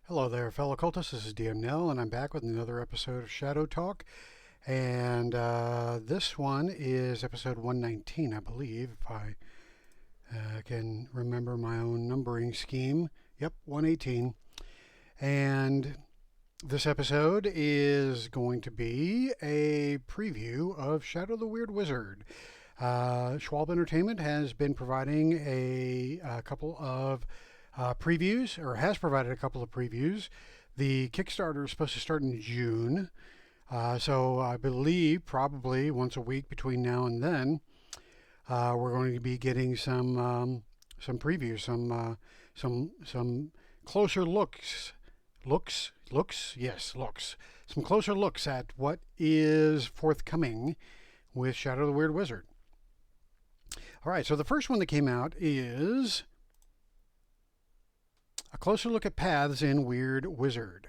Hello there, fellow cultists. This is DM Nell, and I'm back with another episode of Shadow Talk. And this one is episode 119, I believe, if I can remember my own numbering scheme. Yep, 118. And this episode is going to be a preview of Shadow the Weird Wizard. Schwalbe Entertainment has been providing a couple of previews, or has provided a couple of previews. The Kickstarter is supposed to start in June, so I believe probably once a week between now and then, we're going to be getting some previews, some closer looks, some closer looks at what is forthcoming with Shadow the Weird Wizard. All right, so the first one that came out is a closer look at paths in Weird Wizard.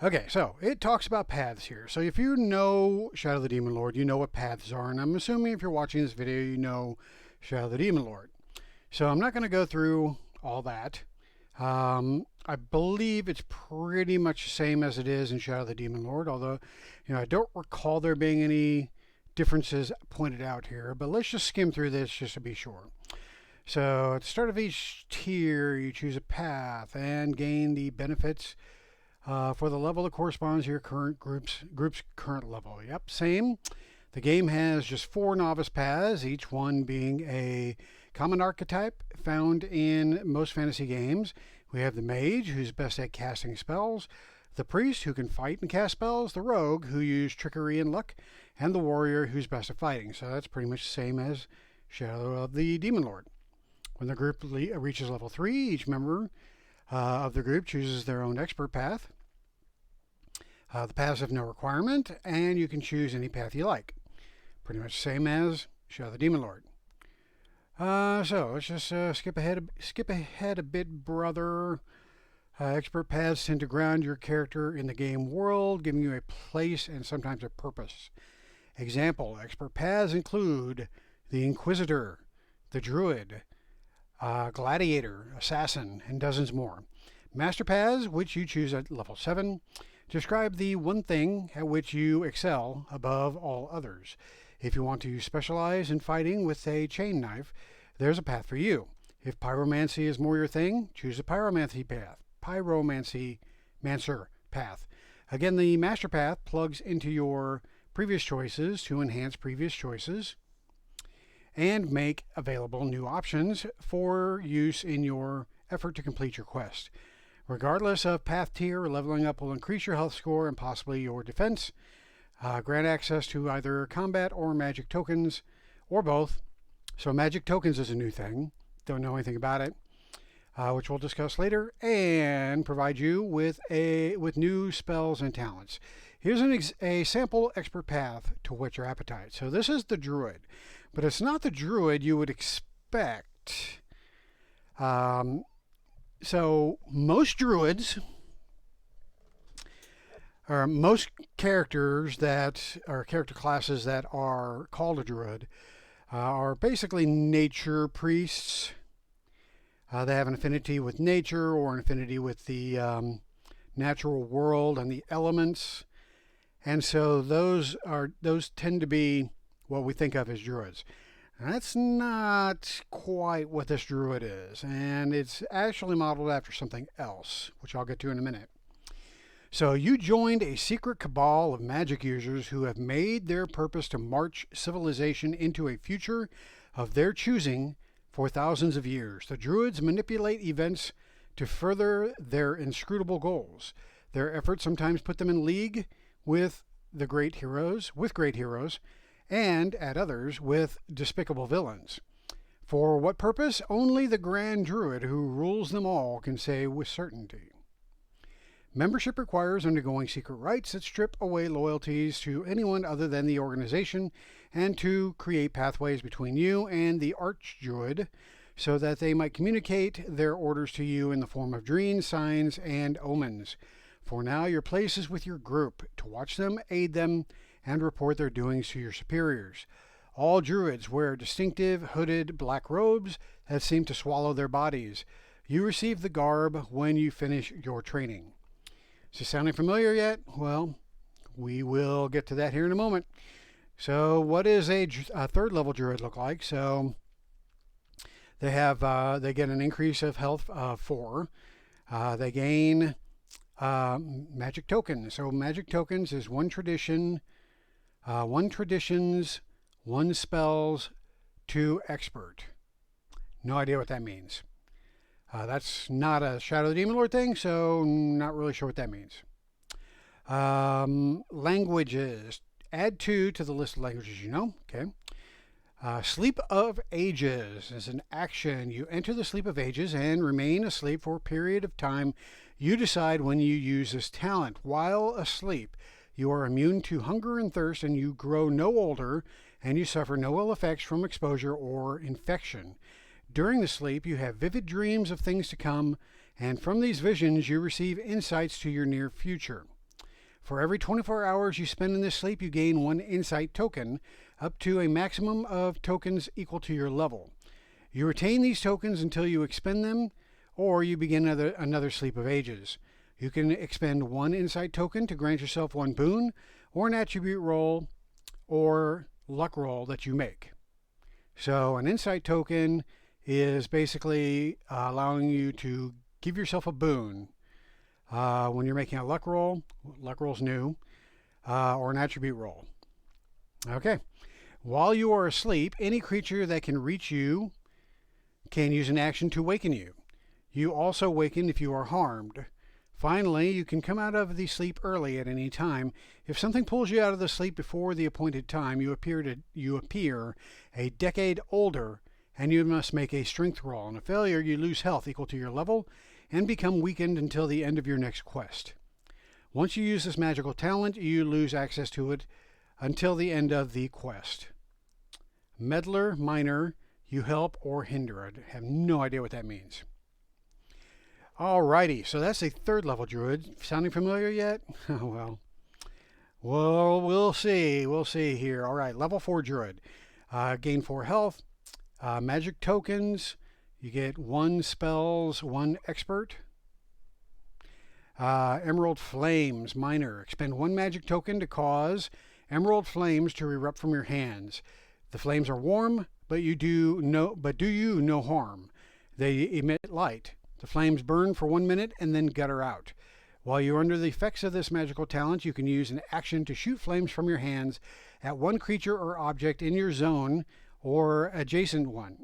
Okay, so it talks about paths here. So if you know Shadow the Demon Lord, you know what paths are. And I'm assuming if you're watching this video, you know Shadow the Demon Lord. So I'm not going to go through all that. I believe it's pretty much the same as it is in Shadow the Demon Lord, although, I don't recall there being any differences pointed out here. But let's just skim through this just to be sure. So at the start of each tier, you choose a path and gain the benefits for the level that corresponds to your current group's current level. Yep, same. The game has just 4 novice paths, each one being a common archetype found in most fantasy games. We have the mage, who's best at casting spells, the priest, who can fight and cast spells, the rogue, who uses trickery and luck, and the warrior, who's best at fighting. So that's pretty much the same as Shadow of the Demon Lord. When the group reaches level 3, each member of the group chooses their own expert path. The paths have no requirement, and you can choose any path you like. Pretty much the same as Shadow the Demon Lord. So let's just skip ahead a bit, brother. Expert paths tend to ground your character in the game world, giving you a place and sometimes a purpose. Example, expert paths include the Inquisitor, the Druid, Gladiator, Assassin, and dozens more. Master paths, which you choose at level 7, describe the one thing at which you excel above all others. If you want to specialize in fighting with a chain knife, there's a path for you. If pyromancy is more your thing, choose a pyromancer path. Again, the master path plugs into your previous choices to enhance previous choices and make available new options for use in your effort to complete your quest. Regardless of path tier, leveling up will increase your health score and possibly your defense, grant access to either combat or magic tokens, or both. So magic tokens is a new thing, don't know anything about it, which we'll discuss later, and provide you with new spells and talents. Here's a sample expert path to whet your appetite. So this is the Druid, but it's not the Druid you would expect. So most Druids, or most characters that are character classes that are called a Druid, are basically nature priests. They have an affinity with nature or an affinity with the natural world and the elements. And so those tend to be what we think of as Druids. That's not quite what this Druid is, and it's actually modeled after something else, which I'll get to in a minute. So you joined a secret cabal of magic users who have made their purpose to march civilization into a future of their choosing for thousands of years. The Druids manipulate events to further their inscrutable goals. Their efforts sometimes put them in league with great heroes, and at others with despicable villains. For what purpose? Only the Grand Druid, who rules them all, can say with certainty. Membership requires undergoing secret rites that strip away loyalties to anyone other than the organization, and to create pathways between you and the Archdruid, so that they might communicate their orders to you in the form of dreams, signs, and omens. For now, your place is with your group, to watch them, aid them, and report their doings to your superiors. All Druids wear distinctive hooded black robes that seem to swallow their bodies. You receive the garb when you finish your training. Is this sounding familiar yet? Well, we will get to that here in a moment. So what does a third level Druid look like? So they get an increase of health of 4. They gain magic tokens. So magic tokens is 1 tradition, 1 traditions, 1 spells, 2 expert. No idea what that means. That's not a Shadow of the Demon Lord thing, so not really sure what that means. Languages. Add 2 to the list of languages you know. Okay. Sleep of Ages is an action. You enter the Sleep of Ages and remain asleep for a period of time. You decide when you use this talent. While asleep, you are immune to hunger and thirst, and you grow no older, and you suffer no ill effects from exposure or infection. During the sleep, you have vivid dreams of things to come, and from these visions, you receive insights to your near future. For every 24 hours you spend in this sleep, you gain 1 insight token, up to a maximum of tokens equal to your level. You retain these tokens until you expend them, or you begin another Sleep of Ages. You can expend 1 insight token to grant yourself 1 boon, or an attribute roll, or luck roll that you make. So an insight token is basically allowing you to give yourself a boon when you're making a luck roll. Luck roll's new, or an attribute roll. Okay. While you are asleep, any creature that can reach you can use an action to waken you. You also waken if you are harmed. Finally, you can come out of the sleep early at any time. If something pulls you out of the sleep before the appointed time, you appear a decade older, and you must make a strength roll. On a failure, you lose health equal to your level and become weakened until the end of your next quest. Once you use this magical talent, you lose access to it until the end of the quest. Meddler, Minor, you help or hinder. I have no idea what that means. Alrighty, so that's a 3rd level Druid. Sounding familiar yet? Well, we'll see. We'll see here. Alright, level 4 Druid. Gain 4 health. Magic tokens. You get 1 spells, 1 expert. Emerald Flames, Minor. Expend 1 magic token to cause emerald flames to erupt from your hands. The flames are warm, but do you no harm. They emit light. The flames burn for 1 minute and then gutter out. While you're under the effects of this magical talent, you can use an action to shoot flames from your hands at 1 creature or object in your zone or adjacent one.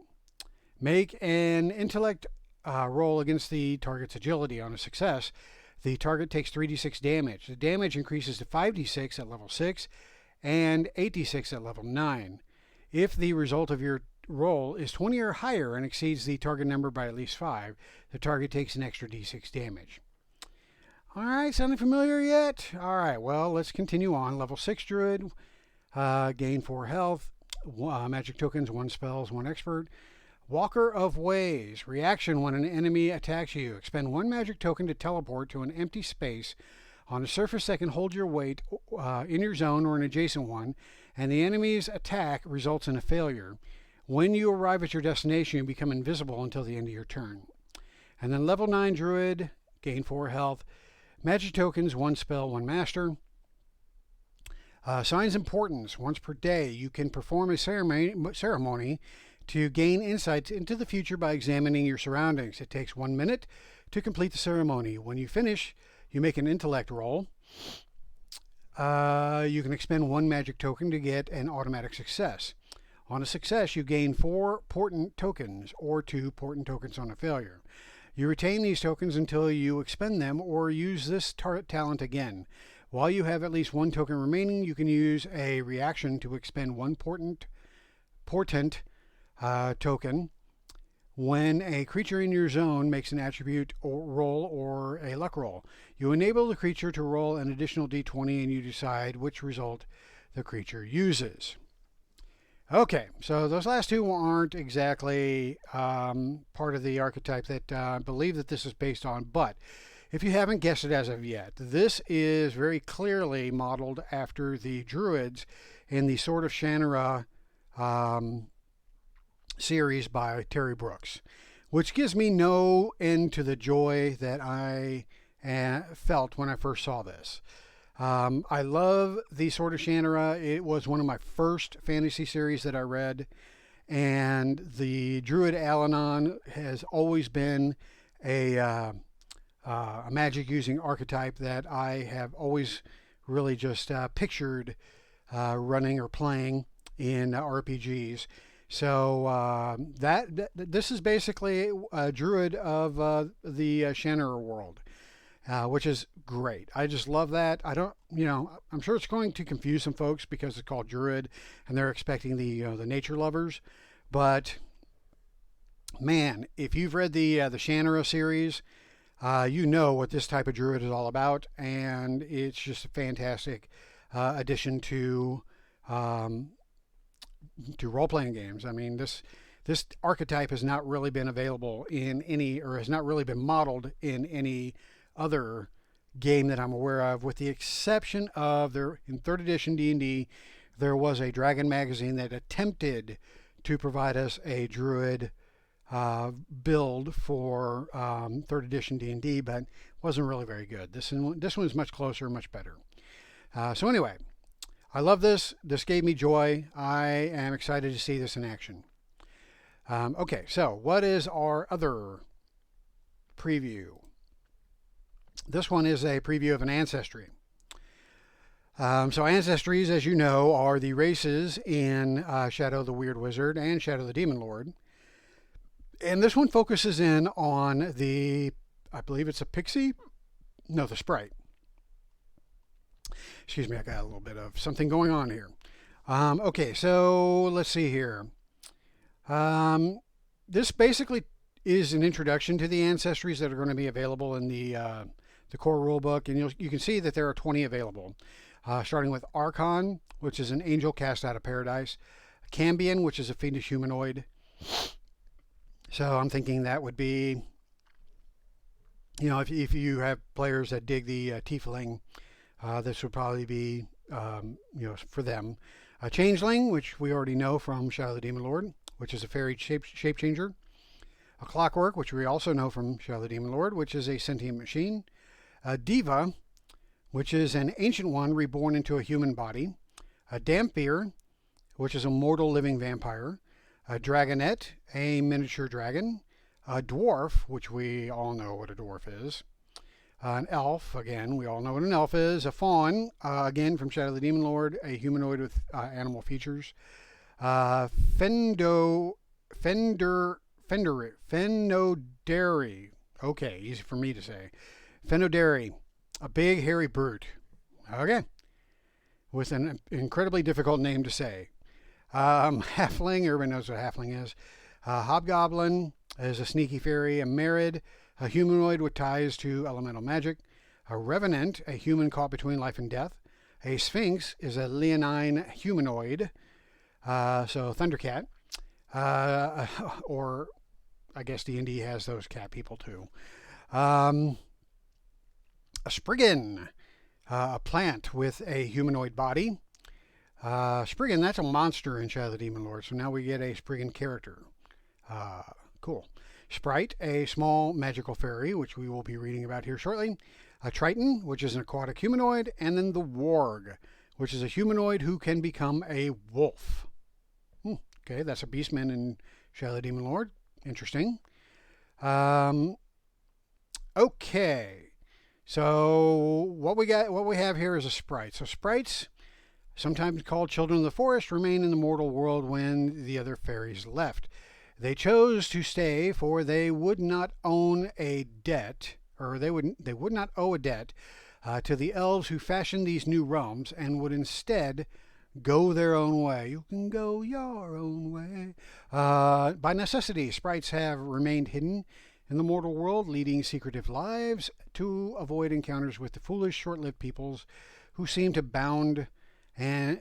Make an intellect roll against the target's agility. On a success, the target takes 3d6 damage. The damage increases to 5d6 at level 6 and 8d6 at level 9. If the result of your roll is 20 or higher and exceeds the target number by at least 5, the target takes an extra d6 damage. Alright, sounding familiar yet? Alright, well, let's continue on. Level 6 Druid, gain 4 health, magic tokens, 1 spells, 1 expert. Walker of Ways, reaction when an enemy attacks you. Expend 1 magic token to teleport to an empty space on a surface that can hold your weight in your zone or an adjacent one, and the enemy's attack results in a failure. When you arrive at your destination, you become invisible until the end of your turn. And then level 9 Druid, gain 4 health, magic tokens, 1 spell, 1 master. Signs Importance, once per day, you can perform a ceremony to gain insights into the future by examining your surroundings. It takes 1 minute to complete the ceremony. When you finish, you make an intellect roll. You can expend 1 magic token to get an automatic success. On a success, you gain 4 portent tokens, or 2 portent tokens on a failure. You retain these tokens until you expend them or use this talent again. While you have at least 1 token remaining, you can use a reaction to expend 1 portent token when a creature in your zone makes an attribute roll or a luck roll. You enable the creature to roll an additional d20 and you decide which result the creature uses. Okay, so those last 2 aren't exactly part of the archetype that I believe that this is based on, but if you haven't guessed it as of yet, this is very clearly modeled after the Druids in the Sword of Shannara series by Terry Brooks, which gives me no end to the joy that I felt when I first saw this. I love the Sword of Shannara. It was one of my first fantasy series that I read, and the Druid Alanon has always been a magic using archetype that I have always really just pictured running or playing in RPGs. So this is basically a Druid of the Shannara world, which is great. I just love that. I don't, I'm sure it's going to confuse some folks because it's called Druid and they're expecting the nature lovers. But man, if you've read the Shannara series, you know what this type of Druid is all about, and it's just a fantastic addition to role-playing games. I mean, this archetype has not really been available in any, or has not really been modeled in any other game that I'm aware of, with the exception of in 3rd edition D&D, there was a Dragon magazine that attempted to provide us a Druid build for 3rd edition D&D, but wasn't really very good. This one is much closer, much better. So anyway, I love this. This gave me joy. I am excited to see this in action. Okay, so what is our other preview? This one is a preview of an Ancestry. So Ancestries, as you know, are the races in Shadow the Weird Wizard and Shadow the Demon Lord. And this one focuses in on I believe it's a pixie? No, the Sprite. Excuse me, I got a little bit of something going on here. Okay, so let's see here. This basically is an introduction to the Ancestries that are going to be available in the core rulebook, and you can see that there are 20 available, starting with Archon, which is an angel cast out of paradise, Cambion, which is a fiendish humanoid. So I'm thinking that would be, if you have players that dig the Tiefling, this would probably be, for them. A Changeling, which we already know from Shadow the Demon Lord, which is a fairy shape changer. A Clockwork, which we also know from Shadow the Demon Lord, which is a sentient machine. A Diva, which is an ancient one reborn into a human body. A Dampier, which is a mortal living vampire. A Dragonette, a miniature dragon. A Dwarf, which we all know what a dwarf is. An Elf, again, we all know what an elf is. A Faun, again from Shadow the Demon Lord, a humanoid with animal features. Fenodari. Okay, easy for me to say. Fenodari, a big hairy brute. Okay, with an incredibly difficult name to say. Halfling, everybody knows what a halfling is. Hobgoblin is a sneaky fairy. A Merid, a humanoid with ties to elemental magic. A Revenant, a human caught between life and death. A Sphinx is a leonine humanoid. So Thundercat. Or I guess D&D has those cat people too. A Spriggan, a plant with a humanoid body. Spriggan, that's a monster in Shadow the Demon Lord, so now we get a Spriggan character. Cool. Sprite, a small magical fairy, which we will be reading about here shortly. A Triton, which is an aquatic humanoid, and then the Warg, which is a humanoid who can become a wolf. Okay, that's a beastman in Shadow the Demon Lord. Interesting. Okay, so what we have here is a Sprite. So Sprites, sometimes called children of the forest, remain in the mortal world when the other fairies left. They chose to stay, for they would not own a debt, or they would not owe a debt to the elves who fashioned these new realms, and would instead go their own way. You can go your own way. By necessity, Sprites have remained hidden in the mortal world, leading secretive lives to avoid encounters with the foolish, short-lived peoples who seem bound and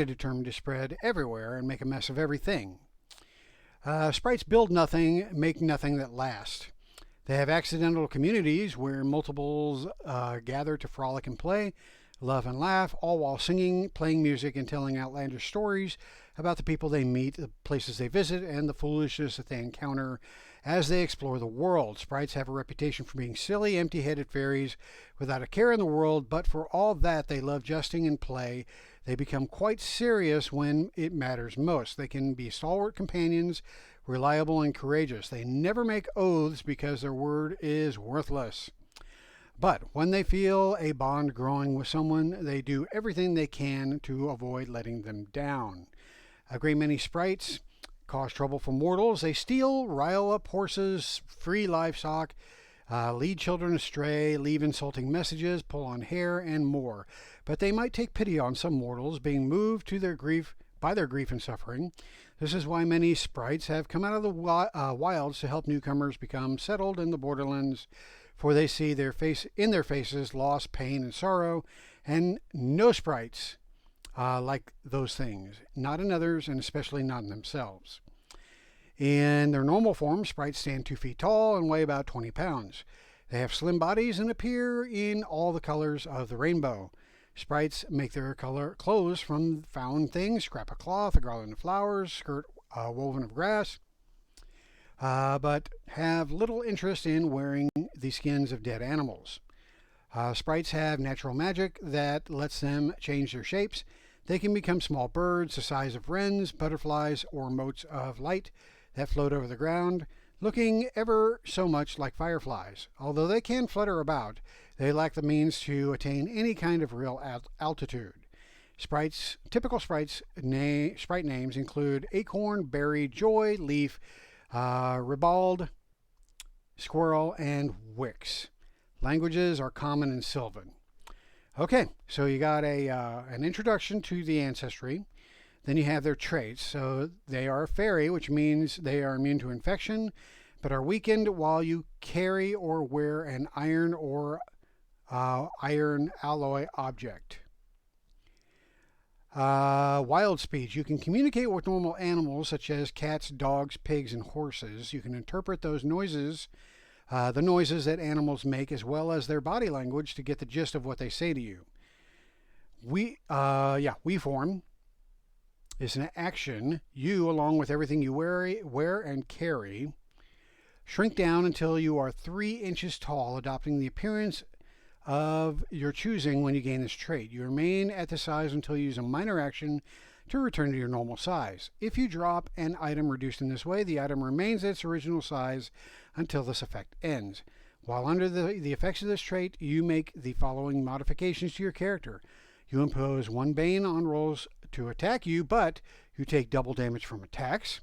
determined to spread everywhere and make a mess of everything. Sprites build nothing, make nothing that lasts. They have accidental communities where multiples gather to frolic and play, love and laugh, all while singing, playing music, and telling outlandish stories about the people they meet, the places they visit, and the foolishness that they encounter as they explore the world. Sprites have a reputation for being silly, empty-headed fairies without a care in the world, but for all that, they love jesting and play. They become quite serious when it matters most. They can be stalwart companions, reliable and courageous. They never make oaths because their word is worthless. But when they feel a bond growing with someone, they do everything they can to avoid letting them down. A great many sprites cause trouble for mortals. They steal, rile up horses, free livestock, lead children astray, leave insulting messages, pull on hair, and more. But they might take pity on some mortals, being moved to their grief by their grief and suffering. This is why many sprites have come out of the wilds to help newcomers become settled in the borderlands, for they see in their faces loss, pain, and sorrow, and no sprites like those things, not in others, and especially not in themselves. In their normal form, sprites stand 2 feet tall and weigh about 20 pounds. They have slim bodies and appear in all the colors of the rainbow. Sprites make their clothes from found things: scrap of cloth, a garland of flowers, skirt woven of grass, but have little interest in wearing the skins of dead animals. Sprites have natural magic that lets them change their shapes. They can become small birds the size of wrens, butterflies, or motes of light that float over the ground, looking ever so much like fireflies. Although they can flutter about, they lack the means to attain any kind of real altitude. Typical sprite names include acorn, berry, joy, leaf, ribald, squirrel, and wix. Languages are common in Sylvan. Okay, so you got an introduction to the ancestry. Then you have their traits. So they are a fairy, which means they are immune to infection, but are weakened while you carry or wear an iron or iron alloy object. Wild speech. You can communicate with normal animals such as cats, dogs, pigs, and horses. You can interpret those noises, the noises that animals make, as well as their body language to get the gist of what they say to you. We form is an action. You, along with everything you wear and carry, shrink down until you are 3 inches tall, adopting the appearance of your choosing when you gain this trait. You remain at this size until you use a minor action to return to your normal size. If you drop an item reduced in this way, the item remains at its original size until this effect ends. While under the effects of this trait, you make the following modifications to your character. You impose 1 bane on rolls to attack you, but you take double damage from attacks.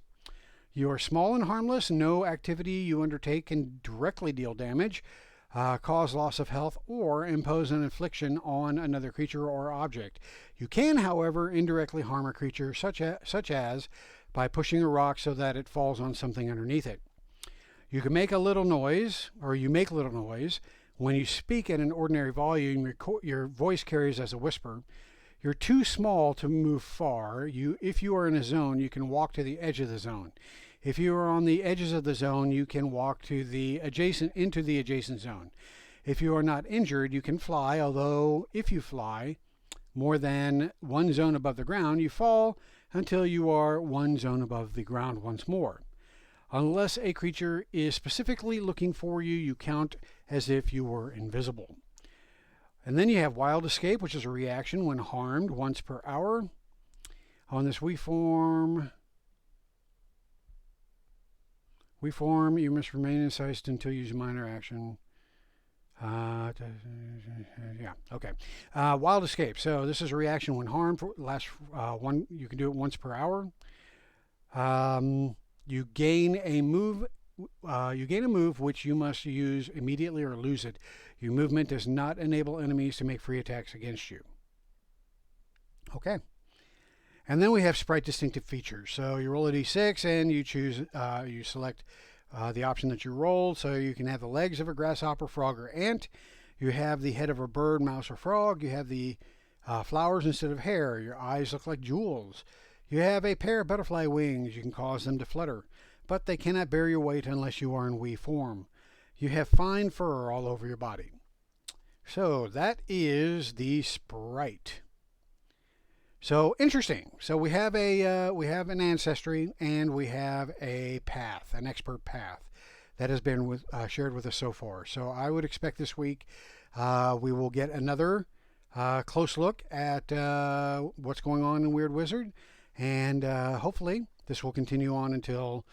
You are small and harmless. No activity you undertake can directly deal damage, cause loss of health, or impose an infliction on another creature or object. You can, however, indirectly harm a creature, such as by pushing a rock so that it falls on something underneath it. You can make a little noise, or you make little noise. When you speak at an ordinary volume, your voice carries as a whisper. You're too small to move far. If you are in a zone, you can walk to the edge of the zone. If you are on the edges of the zone, you can walk into the adjacent zone. If you are not injured, you can fly, although if you fly more than 1 zone above the ground, you fall until you are 1 zone above the ground once more. Unless a creature is specifically looking for you, you count as if you were invisible. And then you have Wild Escape, which is a reaction when harmed once per hour. On this we form, you must remain incised until you use a minor action. Wild Escape. So this is a reaction when harmed. You can do it once per hour. You gain a move which you must use immediately or lose it. Your movement does not enable enemies to make free attacks against you. Okay. And then we have sprite distinctive features. So you roll a d6 and you select the option that you rolled. So you can have the legs of a grasshopper, frog, or ant. You have the head of a bird, mouse, or frog. You have the flowers instead of hair. Your eyes look like jewels. You have a pair of butterfly wings. You can cause them to flutter, but they cannot bear your weight unless you are in wee form. You have fine fur all over your body. So that is the sprite. So interesting. So we have an ancestry and we have a path, an expert path. that has been shared with us so far. So I would expect this week we will get another close look at what's going on in Weird Wizard, and hopefully this will continue on until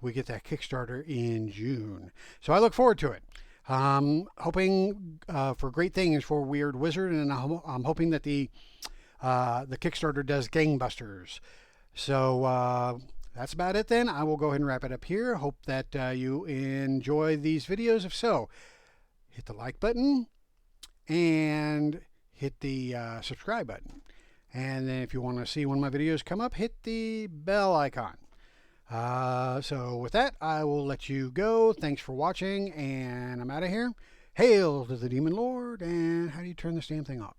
we get that Kickstarter in June. So I look forward to it. Hoping for great things for Weird Wizard, and I'm hoping that the Kickstarter does gangbusters. So that's about it then. I will go ahead and wrap it up here. Hope that you enjoy these videos. If so, hit the like button and hit the subscribe button. And then if you want to see when my videos come up, hit the bell icon. So with that, I will let you go. Thanks for watching, and I'm out of here. Hail to the Demon Lord, and how do you turn this damn thing off?